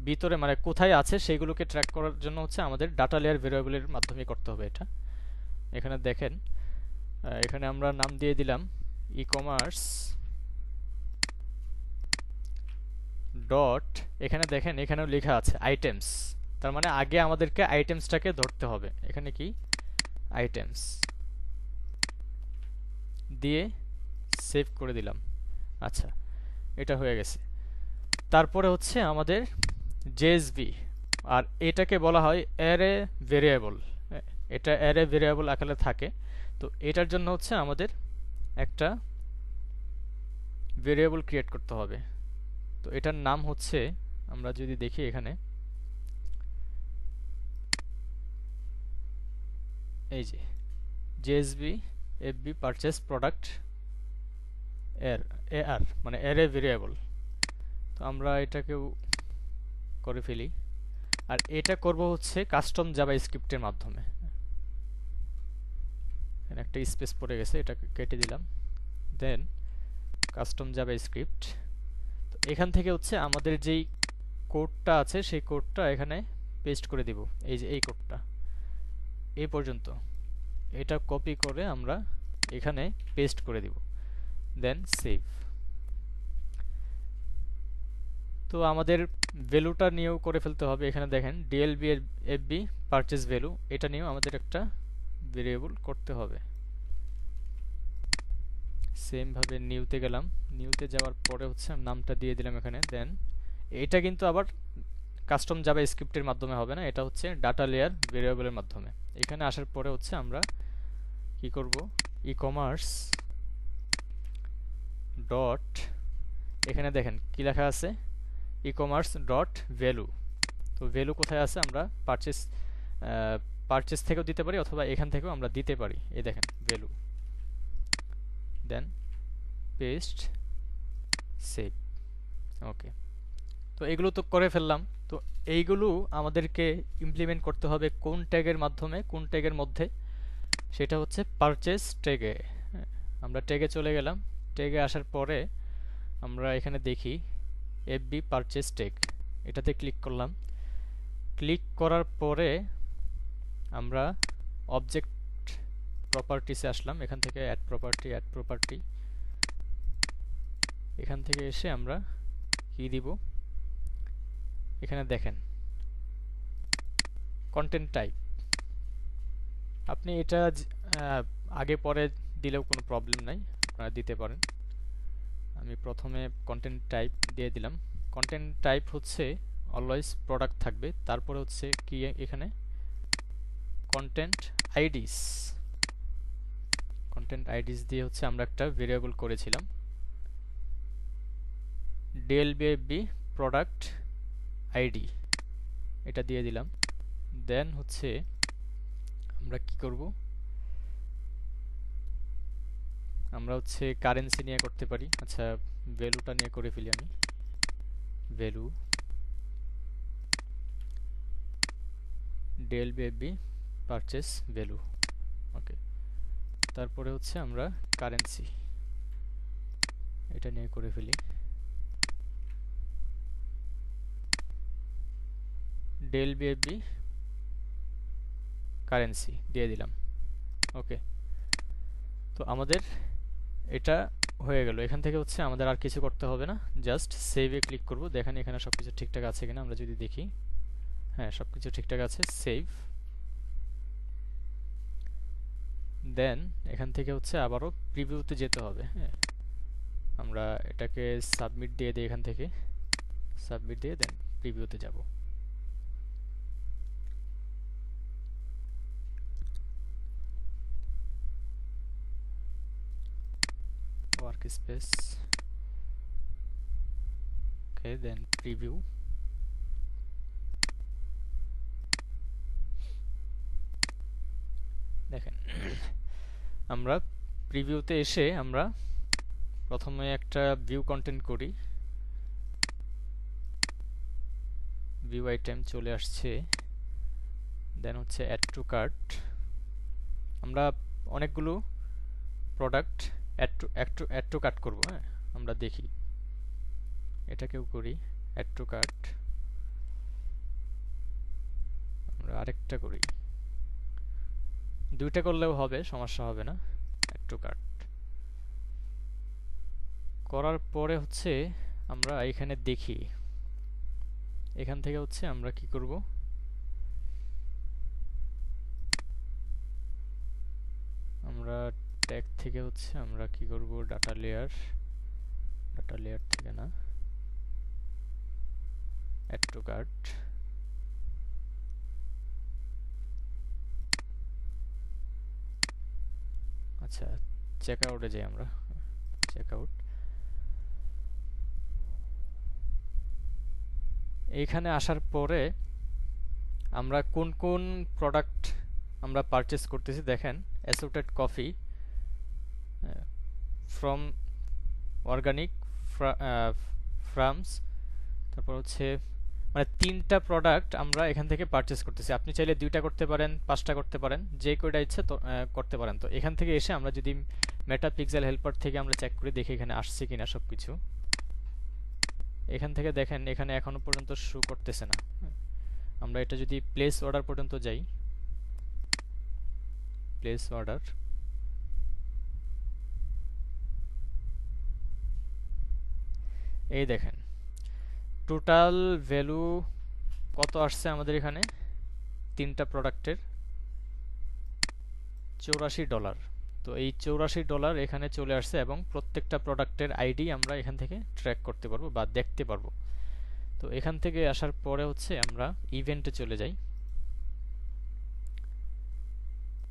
ভিতরে মানে কোথায় আছে সেগুলোকে ট্র্যাক করার জন্য হচ্ছে আমাদের ডাটা লেয়ার ভেরিয়েবলের মাধ্যমে করতে হবে এটা। এখানে দেখেন এখানে আমরা নাম দিয়ে দিলাম ই কমার্স ডট, এখানে দেখেন এখানেও লেখা আছে আইটেমস, তার মানে আগে আমাদেরকে আইটেমসটাকে ধরতে হবে। এখানে কি আইটেমস দিয়ে সেভ করে দিলাম। আচ্ছা এটা হয়ে গেছে। তারপরে হচ্ছে আমাদের জেএসভি, আর এটাকে বলা হয় অ্যারে ভেরিয়েবল, এটা অ্যারে ভেরিয়েবল আকারে থাকে। তো এটার জন্য হচ্ছে আমাদের একটা ভেরিয়েবল ক্রিয়েট করতে হবে। তো এটার নাম হচ্ছে, আমরা যদি দেখি এখানে এই যে জেএসবি এফবি পারচেস প্রোডাক্ট এর এআর মানে অ্যারে ভেরিয়েবল। তো আমরা এটাকেও করে ফেলি। আর এটা করব হচ্ছে কাস্টম জাভা স্ক্রিপ্টের মাধ্যমে। এখানে একটা স্পেস পড়ে গেছে, এটা কেটে দিলাম। দেন কাস্টম জাভা স্ক্রিপ্ট। তো এখান থেকে হচ্ছে আমাদের যেই কোডটা আছে সেই কোডটা এখানে পেস্ট করে দিব। এই যে এই কোডটা এই পর্যন্ত, এটা কপি করে আমরা এখানে পেস্ট করে দিব। দেন সেভ। তো আমাদের ভ্যালুটা নিয়েও করে ফেলতে হবে। এখানে দেখেন ডিএলবি এর এফবি পারচেজ ভ্যালু, এটা নিয়েও আমাদের একটা ভেরিয়েবল করতে হবে। সেম ভাবে নিউতে গেলাম, নিউতে যাওয়ার পরে হচ্ছে নামটা দিয়ে দিলাম এখানে। দেন এটা কিন্তু আবার কাস্টম জাভা স্ক্রিপ্টের মাধ্যমে হবে না, এটা হচ্ছে ডাটা লেয়ার ভেরিয়েবলের মাধ্যমে। এখানে আসার পরে হচ্ছে আমরা কি করব, ই কমার্স ডট, এখানে দেখেন কি লেখা আছে, ই কমার্স ডট ভ্যালু। তো ভ্যালু কোথায় আছে, আমরা পারচেস থেকেও দিতে পারি অথবা এখান থেকেও আমরা দিতে পারি। এই দেখেন ভ্যালু। দেন পেস্ট, সেভ। ওকে, তো এগুলো তো করে ফেললাম। তো এইগুলো আমাদেরকে ইমপ্লিমেন্ট করতে হবে কোন ট্যাগের মাধ্যমে, কোন ট্যাগের মধ্যে, সেটা হচ্ছে পারচেস ট্যাগে। আমরা ট্যাগে চলে গেলাম। ট্যাগে আসার পরে আমরা এখানে দেখি এফবি পারচেস ট্যাগ, এটাতে ক্লিক করলাম। ক্লিক করার পরে আমরা অবজেক্ট প্রপার্টিসে আসলাম। এখান থেকে অ্যাড প্রপার্টি, এখান থেকে এসে আমরা কি দিব, এখানে দেখেন কন্টেন্ট টাইপ। আপনি এটা আগে পরে দিলেও কোনো প্রবলেম নাই, আপনারা দিতে পারেন। আমি প্রথমে কন্টেন্ট টাইপ দিয়ে দিলাম। কন্টেন্ট টাইপ হচ্ছে অলওয়েজ প্রোডাক্ট থাকবে। তারপরে হচ্ছে কি এখানে কন্টেন্ট আইডিস, কন্টেন্ট আইডিস দিয়ে হচ্ছে আমরা একটা ভেরিয়েবল করেছিলাম ডিএলবিএফবি প্রোডাক্ট আইডি, এটা দিয়ে দিলাম। দেন হচ্ছে আমরা কি করব, আমরা হচ্ছে কারেন্সি নিয়ে করতে পারি। আচ্ছা, ভ্যালুটা নিয়ে করে ফেলি আমি। Value DLBFB purchase value. Okay, তারপরে হচ্ছে আমরা কারেন্সি, এটা নিয়ে করে ফেলি। ডিএলবিএফবি কারেন্সি দিয়ে দিলাম। ওকে, তো আমাদের এটা হয়ে গেল। এখান থেকে হচ্ছে আমাদের আর কিছু করতে হবে না, জাস্ট সেভে ক্লিক করব। দেখেন এখানে সবকিছু ঠিকঠাক আছে কিনা আমরা যদি দেখি। হ্যাঁ, সবকিছু ঠিকঠাক আছে। সেভ। দেন এখান থেকে হচ্ছে আবারও প্রিভিউতে যেতে হবে। হ্যাঁ, আমরা এটাকে সাবমিট দিয়ে দিই। এখান থেকে সাবমিট দিয়ে দেন প্রিভিউতে যাব। ওয়ার্কস্পেস, ওকে, দেন প্রিভিউ। দেখেন আমরা প্রিভিউতে এসে আমরা প্রথমে একটা ভিউ কন্টেন্ট করি। ভিউ আইটেম চলে আসছে। দেন হচ্ছে অ্যাড টু কার্ট। আমরা অনেকগুলো প্রোডাক্ট অ্যাড টু কার্ট করব। হ্যাঁ, আমরা দেখি এটাকেও করি অ্যাড টু কার্ট। আমরা আরেকটা করি, দুইটা করলেও হবে, সমস্যা হবে না। অ্যাড টু কার্ট করার পরে হচ্ছে আমরা এখানে দেখি, এখান থেকে হচ্ছে আমরা কি করব, আমরা ট্যাগ থেকে হচ্ছে আমরা কি করব, ডাটা লেয়ার থেকে না, অ্যাড টু কার্ট। আচ্ছা, চেক আউটে যাই আমরা। চেক আউট, এইখানে আসার পরে আমরা কোন কোন প্রোডাক্ট আমরা পারচেস করতেছি দেখেন। Assorted coffee from organic farms, তারপর হচ্ছে মানে 3টা প্রোডাক্ট আমরা এখান থেকে পারচেস করতেছি। আপনি চাইলে 2টা করতে পারেন, 5টা করতে পারেন, যে কয়টা ইচ্ছে তো করতে পারেন। তো এখান থেকে এসে আমরা যদি মেটা পিক্সেল হেল্পার থেকে আমরা চেক করে দেখি এখানে আসছে কিনা সবকিছু। এখান থেকে দেখেন এখানে এখনো পর্যন্ত শো করতেছে না। আমরা এটা যদি প্লেস অর্ডার পর্যন্ত যাই, প্লেস অর্ডার, এই দেখেন টোটাল ভ্যালু কত আসছে আমাদের এখানে 3টা প্রোডাক্টের, $84। তো এই $84 এখানে চলে আসছে এবং প্রত্যেকটা প্রোডাক্টের আইডি আমরা এখান থেকে ট্র্যাক করতে পারবো বা দেখতে পারবো। তো এখান থেকে আসার পরে হচ্ছে আমরা ইভেন্টে চলে যাই।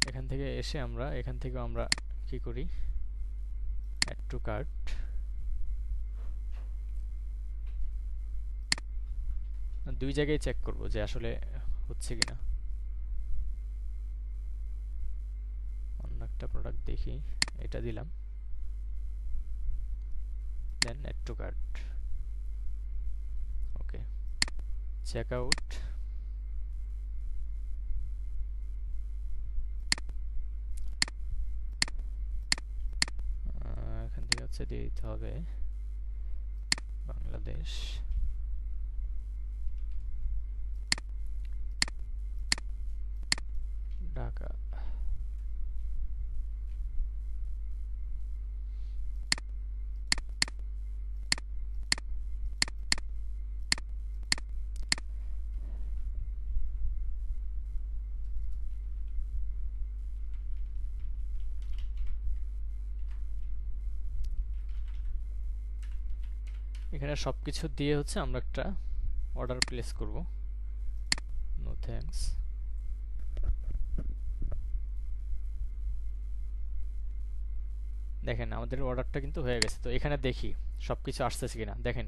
এখান থেকে এসে আমরা এখান থেকে আমরা কি করি, অ্যাড টু কার্ট, দুই জায়গায় চেক করব যে আসলে হচ্ছে কিনা। অন্য একটা প্রোডাক্ট দেখি, এটা দিলাম, then add to cart, okay, check out, এখান থেকে হচ্ছে দিয়ে দিতে হবে বাংলাদেশ, ঢাকা। এখানে সবকিছু দিয়ে হচ্ছে আমরা একটা অর্ডার প্লেস করব। No thanks. দেখেন আমাদের অর্ডারটা কিন্তু হয়ে গেছে। তো এখানে দেখি সবকিছু আসতেছে কিনা। দেখেন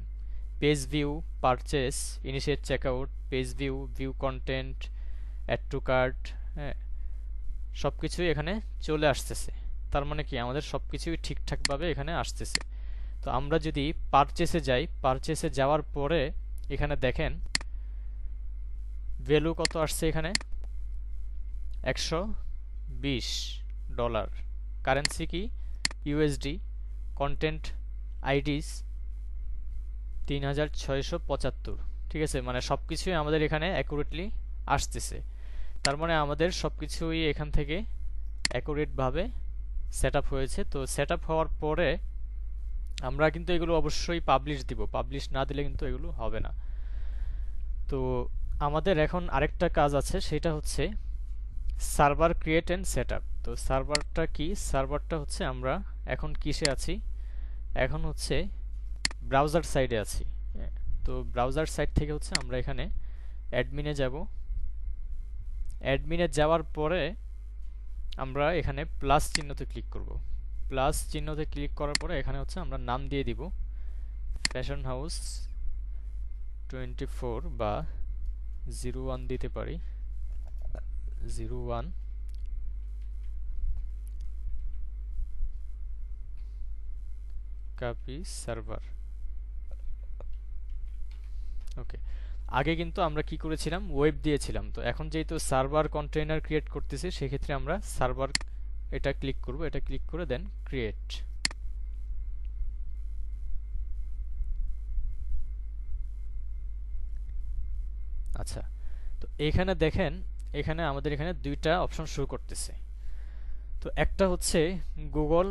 page view, purchase, initiate checkout, page view, view content, add to cart, হ্যাঁ সবকিছুই এখানে চলে আসতেছে। তার মানে কি আমাদের সবকিছুই ঠিকঠাকভাবে এখানে আসতেছে। তো আমরা যদি পারচেসে যাই, পারচেসে যাওয়ার পরে এখানে দেখেন ভ্যালু কত আসছে, এখানে $120, কারেন্সি কি ইউএসডি, কন্টেন্ট আইডিস 3675। ঠিক আছে, মানে সবকিছুই আমাদের এখানে অ্যাকুরেটলি আসতেছে। তার মানে আমাদের সবকিছুই এখান থেকে অ্যাকুরেটভাবে সেট আপ হয়েছে। তো সেট আপ হওয়ার পরে আমরা কিন্তু এগুলো অবশ্যই পাবলিশ দিব, পাবলিশ না দিলে কিন্তু এগুলো হবে না। তো আমাদের এখন আরেকটা কাজ আছে, সেটা হচ্ছে server create and set up. তো সার্ভারটা কি, সার্ভারটা হচ্ছে আমরা এখন কিসে আছি, এখন হচ্ছে ব্রাউজার সাইডে আছি। তো ব্রাউজার সাইড থেকে হচ্ছে আমরা এখানে অ্যাডমিনে যাব। অ্যাডমিনে যাওয়ার পরে আমরা এখানে প্লাস চিহ্নতে ক্লিক করব। প্লাস চিহ্নতে ক্লিক করার পরে এখানে হচ্ছে আমরা নাম দিয়ে দিব ফ্যাশন হাউস 24 বা 01 দিতে পারি, 01 কপি সার্ভার। ওকে, আগে কিন্তু আমরা কি করেছিলাম, ওয়েব দিয়েছিলাম। তো এখন যেহেতু সার্ভার কন্টেইনার ক্রিয়েট করতেছি, সেক্ষেত্রে আমরা সার্ভার এটা ক্লিক করব, এটা ক্লিক করে দেন ক্রিয়েট। আচ্ছা, তো এখানে দেখেন এখানে আমাদের এখানে দুইটা অপশন শো করতেছে। তো একটা হচ্ছে গুগল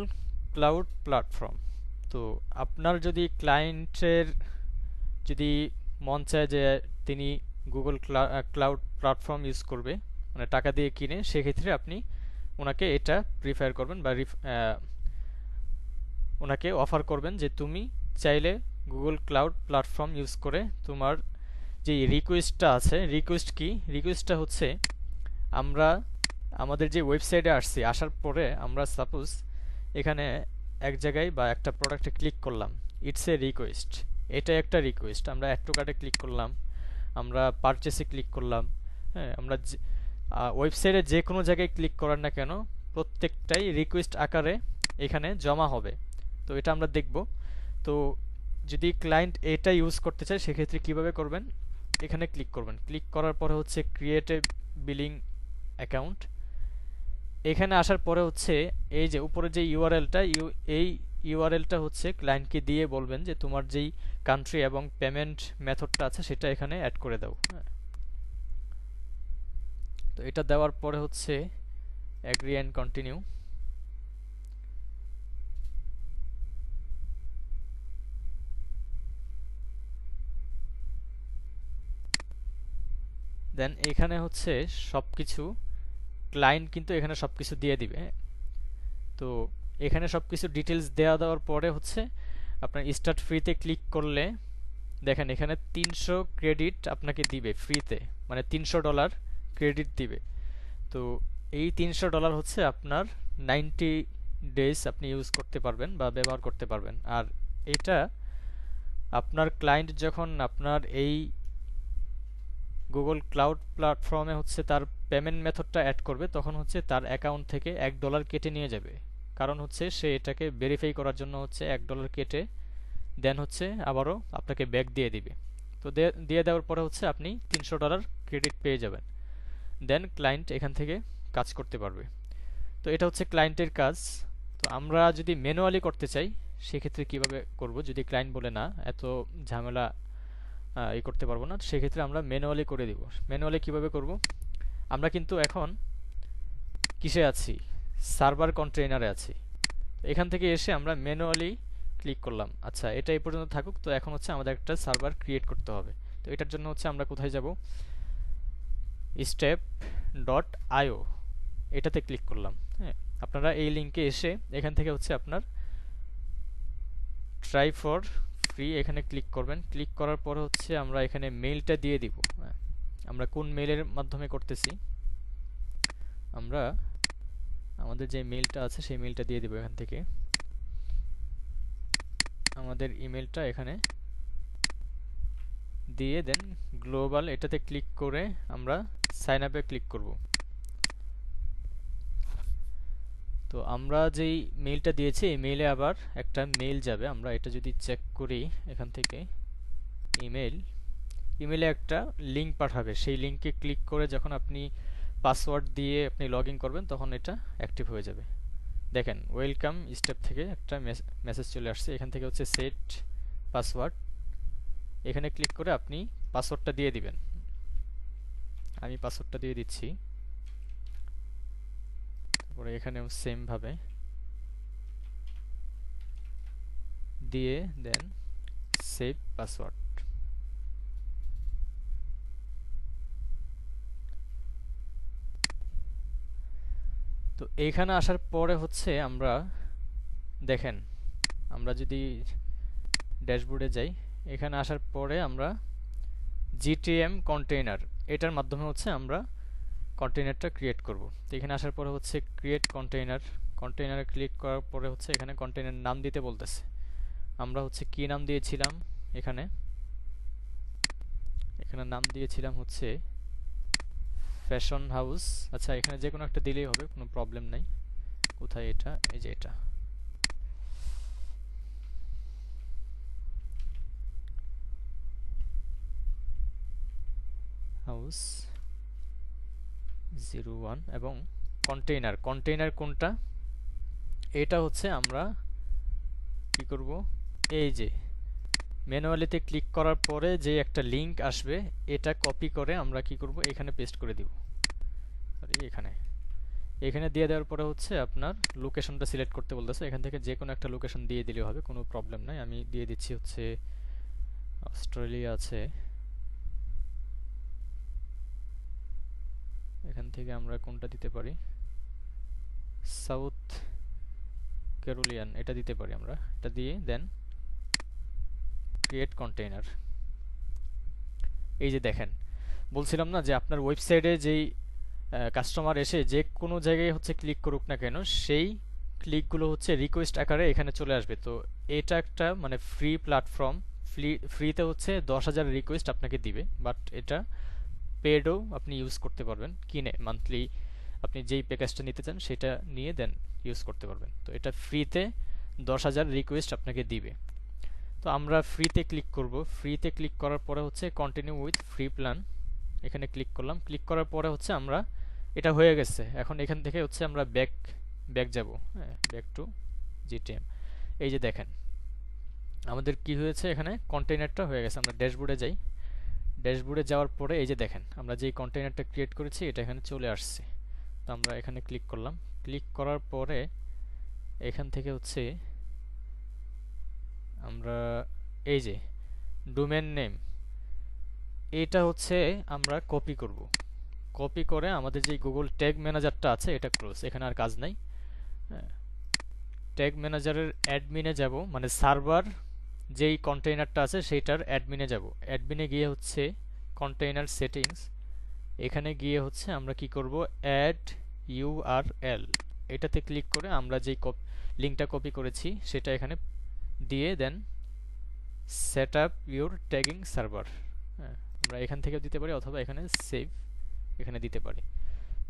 ক্লাউড প্ল্যাটফর্ম। তো আপনার যদি ক্লায়েন্টের যদি মন চায় যে তিনি গুগল ক্লাউড প্ল্যাটফর্ম ইউজ করবে, মানে টাকা দিয়ে কিনে, সেক্ষেত্রে আপনি ওনাকে এটা প্রিফার করবেন বা ওনাকে অফার করবেন যে তুমি চাইলে গুগল ক্লাউড প্ল্যাটফর্ম ইউজ করে তোমার যে রিকোয়েস্টটা আছে, রিকোয়েস্ট কি, রিকোয়েস্টটা হচ্ছে আমরা আমাদের যে ওয়েবসাইটে আসছি, আসার পরে আমরা সাপোজ এখানে এক জায়গায় বা একটা প্রোডাক্টে ক্লিক করলাম, ইটস এ রিকোয়েস্ট, এটা একটা রিকোয়েস্ট। আমরা অ্যাড টু কার্টে ক্লিক করলাম, আমরা পারচেসে ক্লিক করলাম, হ্যাঁ আমরা ওয়েবসাইটে যে কোনো জায়গায় ক্লিক করার না কেন প্রত্যেকটাই রিকোয়েস্ট আকারে এখানে জমা হবে। তো এটা আমরা দেখব। তো যদি ক্লায়েন্ট এটা ইউজ করতে চায় সেক্ষেত্রে কিভাবে করবেন, এখানে ক্লিক করবেন। ক্লিক করার পরে হচ্ছে ক্রিয়েট এ বিলিং অ্যাকাউন্ট। এখানে আসার পরে হচ্ছে এই যে উপরে যে ইউআরএলটা, এই ইউআরএলটা হচ্ছে ক্লায়েন্টকে দিয়ে বলবেন যে তোমার যেই কান্ট্রি এবং পেমেন্ট মেথডটা আছে সেটা এখানে অ্যাড করে দাও। তো এটা দেওয়ার পরে হচ্ছে এগ্রি অ্যান্ড কন্টিনিউ। দেন এখানে হচ্ছে সবকিছু ক্লায়েন্ট কিন্তু এখানে সবকিছু দিয়ে দিবে। তো এখানে সবকিছু ডিটেলস দেওয়ার পরে হচ্ছে আপনার স্টার্ট ফ্রিতে ক্লিক করলে দেখেন এখানে 300 ক্রেডিট আপনাকে দিবে ফ্রিতে, মানে $300 ক্রেডিট দিবে। তো এই $300 হচ্ছে আপনার 90 ডেজ আপনি ইউজ করতে পারবেন বা ব্যবহার করতে পারবেন। আর এটা আপনার ক্লায়েন্ট যখন আপনার এই গুগল ক্লাউড প্ল্যাটফর্মে হচ্ছে তার পেমেন্ট মেথডটা অ্যাড করবে তখন হচ্ছে তার অ্যাকাউন্ট থেকে $1 কেটে নিয়ে যাবে। কারণ হচ্ছে সে এটাকে ভেরিফাই করার জন্য হচ্ছে $1 কেটে দেন হচ্ছে আবারও আপনাকে ব্যাক দিয়ে দিবে। তো দিয়ে দেওয়ার পরে হচ্ছে আপনি $300 ক্রেডিট পেয়ে যাবেন। দেন ক্লায়েন্ট এখান থেকে কাজ করতে পারবে। তো এটা হচ্ছে ক্লায়েন্টের কাজ। তো আমরা যদি ম্যানুয়ালি করতে চাই সেক্ষেত্রে কিভাবে করব, যদি ক্লায়েন্ট বলে না এত ঝামেলা করতে পারবো না, সেক্ষেত্রে আমরা ম্যানুয়ালি করে দিব। ম্যানুয়ালি কিভাবে করব, আমরা কিন্তু এখন কিসে আছি, সার্ভার কন্টেইনারে আছি। এখান থেকে এসে আমরা ম্যানুয়ালি ক্লিক করলাম। আচ্ছা এটা এই পর্যন্ত থাকুক। তো এখন হচ্ছে আমাদের একটা সার্ভার ক্রিয়েট করতে হবে। তো এটার জন্য হচ্ছে আমরা কোথায় যাব, step.io এটাতে ক্লিক করলাম। হ্যাঁ, আপনারা এই লিঙ্কে এসে এখান থেকে হচ্ছে আপনার ট্রাই ফর ফ্রি এখানে ক্লিক করবেন। ক্লিক করার পর হচ্ছে আমরা এখানে মেইলটা দিয়ে দিব। আমরা কোন মেইলের মাধ্যমে করতেছি, আমরা আমাদের যে মেইলটা আছে সেই মেইলটা দিয়ে দিব। এখান থেকে আমাদের ইমেলটা এখানে দিয়ে দেন গ্লোবাল এটাতে ক্লিক করে আমরা সাইন আপে ক্লিক করব। তো আমরা যেই মেইলটা দিয়েছি এই মেইলে আবার একটা মেইল যাবে। আমরা এটা যদি চেক করি এখান থেকে ইমেলে একটা লিঙ্ক পাঠাবে। সেই লিঙ্কে ক্লিক করে যখন আপনি পাসওয়ার্ড দিয়ে আপনি লগ ইন করবেন তখন এটা অ্যাক্টিভ হয়ে যাবে। দেখেন ওয়েলকাম স্টেপ থেকে একটা মেসেজ চলে আসছে। এখান থেকে হচ্ছে সেট পাসওয়ার্ড, এখানে ক্লিক করে আপনি পাসওয়ার্ডটা দিয়ে দিবেন। আমি পাসওয়ার্ডটা দিয়ে দিচ্ছি। তারপরে এখানেও সেম ভাবে দিয়ে দেন সেভ পাসওয়ার্ড। তো এইখানে আসার পরে হচ্ছে আমরা দেখেন, আমরা যদি ড্যাশবোর্ডে যাই, এখানে আসার পরে আমরা জিটিএম কন্টেইনার এটার মাধ্যমে হচ্ছে আমরা কন্টেইনারটা ক্রিয়েট করব। তো এখানে আসার পরে হচ্ছে ক্রিয়েট কন্টেইনারে ক্লিক করার পরে হচ্ছে এখানে কন্টেইনার নাম দিতে বলতেছে। আমরা হচ্ছে কি নাম দিয়েছিলাম, এখানে নাম দিয়েছিলাম হচ্ছে ফ্যাশন হাউস। আচ্ছা এখানে যে কোনো একটা দিলেই হবে, কোনো প্রবলেম নাই। কোথায় এটা, এই যে এটা। হাউস 01 এবং কন্টেইনার কোনটা, এটা হচ্ছে আমরা কি করব, এই যে ম্যানুয়ালিতে ক্লিক করার পরে যে একটা লিংক আসবে এটা কপি করে আমরা কি করব, এখানে পেস্ট করে দিব। এখানে দিয়ে দেওয়ার পরে হচ্ছে আপনার লোকেশনটা সিলেক্ট করতে বলতেছে। এখান থেকে যে কোনো একটা লোকেশন দিয়ে দিলে হবে, কোনো প্রবলেম নাই। আমি দিয়ে দিচ্ছি হচ্ছে অস্ট্রেলিয়া আছে, এখান থেকে আমরা কোনটা দিতে পারি, সাউথ ক্যারোলিয়ান এটা দিতে পারি। আমরা এটা দিয়ে দেন ক্রিয়েট কন্টেইনার। এই যে দেখেন, বলছিলাম না যে আপনার ওয়েবসাইটে যেই কাস্টমার এসে যে কোনো জায়গায় হচ্ছে ক্লিক করুক না কেন সেই ক্লিকগুলো হচ্ছে রিকোয়েস্ট আকারে এখানে চলে আসবে। তো এটা একটা মানে ফ্রি প্ল্যাটফর্ম, ফ্রিতে হচ্ছে 10,000 রিকোয়েস্ট আপনাকে দিবে, বাট এটা পেডও আপনি ইউজ করতে পারবেন কিনে মান্থলি আপনি যেই প্যাকেজটা নিতে চান সেটা নিয়ে দেন ইউজ করতে পারবেন। তো এটা ফ্রিতে 10,000 রিকোয়েস্ট আপনাকে দিবে। তো আমরা ফ্রিতে ক্লিক করব। ফ্রিতে ক্লিক করার পরে হচ্ছে কন্টিনিউ উইথ ফ্রি প্ল্যান, এখানে ক্লিক করলাম। ক্লিক করার পরে হচ্ছে আমরা, এটা হয়ে গেছে, এখন এখান থেকে হচ্ছে আমরা ব্যাক যাব, হ্যাঁ, ব্যাক টু জিটিএম। এই যে দেখেন আমাদের কি হয়েছে, এখানে কন্টেইনারটা হয়ে গেছে। আমরা ড্যাশবোর্ডে যাই। ড্যাশবোর্ডে যাওয়ার পরে এই যে দেখেন আমরা যেই কন্টেইনারটা ক্রিয়েট করেছি এটা এখানে চলে আসছে। তো আমরা এখানে ক্লিক করলাম। ক্লিক করার পরে এখান থেকে হচ্ছে আমরা এই যে ডোমেন নেম, এটা হচ্ছে আমরা কপি করব। কপি করে আমাদের যে গুগল ট্যাগ ম্যানেজারটা আছে এটা ক্লোজ, এখানে আর কাজ নাই। ট্যাগ ম্যানেজারের অ্যাডমিনে যাব, মানে সার্ভার যেই কন্টেইনারটা আছে সেইটার অ্যাডমিনে যাব। অ্যাডমিনে গিয়ে হচ্ছে কন্টেইনার সেটিংস, এখানে গিয়ে হচ্ছে আমরা কি করব, অ্যাড ইউআরএল, এটাতে ক্লিক করে আমরা যেই লিঙ্কটা কপি করেছি সেটা এখানে দিয়ে then set up your tagging server. হ্যাঁ, আমরা এখান থেকে দিতে পারি অথবা এখানে সেভ এখানে দিতে পারি।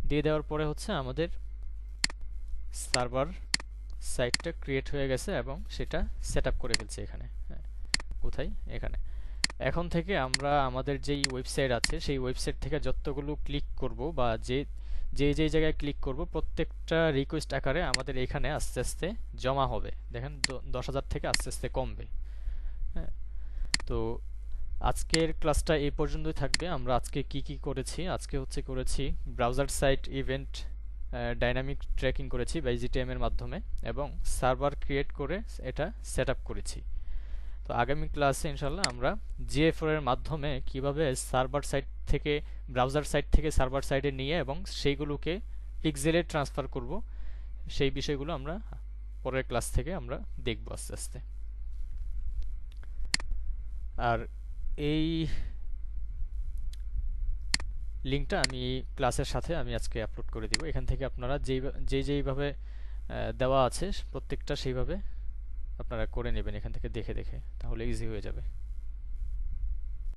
দিয়ে দেওয়ার পরে হচ্ছে আমাদের সার্ভার সাইটটা ক্রিয়েট হয়ে গেছে এবং সেটা সেট আপ করে ফেলছে এখানে। হ্যাঁ, কোথায়, এখানে। এখন থেকে আমরা আমাদের যেই ওয়েবসাইট আছে সেই ওয়েবসাইট থেকে যতগুলো ক্লিক করব বা যে জায়গায় ক্লিক করব প্রত্যেকটা রিকোয়েস্ট আকারে আমাদের এখানে আস্তে আস্তে জমা হবে। দেখেন 10,000 থেকে আস্তে আস্তে কমবে। হ্যাঁ, তো আজকের ক্লাসটা এই পর্যন্তই থাকবে। আমরা আজকে কি করেছি, আজকে হচ্ছে করেছি browser site event dynamic tracking করেছি বাই জিটিএম এর মাধ্যমে এবং সার্ভার ক্রিয়েট করে এটা সেট আপ করেছি। তো আগামী ক্লাসে ইনশাল্লাহ আমরা জিএফ4 এর মাধ্যমে কিভাবে সার্ভার সাইট থেকে ব্রাউজার সাইট থেকে সার্ভার সাইটে নিয়ে এবং সেইগুলোকে পিক্সেলে ট্রান্সফার করব, সেই বিষয়গুলো আমরা পরের ক্লাস থেকে আমরা দেখব আস্তে আস্তে। আর এই লিঙ্কটা আমি ক্লাসের সাথে আমি আজকে আপলোড করে দিব। এখান থেকে আপনারা যেইভাবে দেওয়া আছে প্রত্যেকটা সেইভাবে আপনারা করে নেবেন এখান থেকে দেখে দেখে, তাহলে ইজি হয়ে যাবে।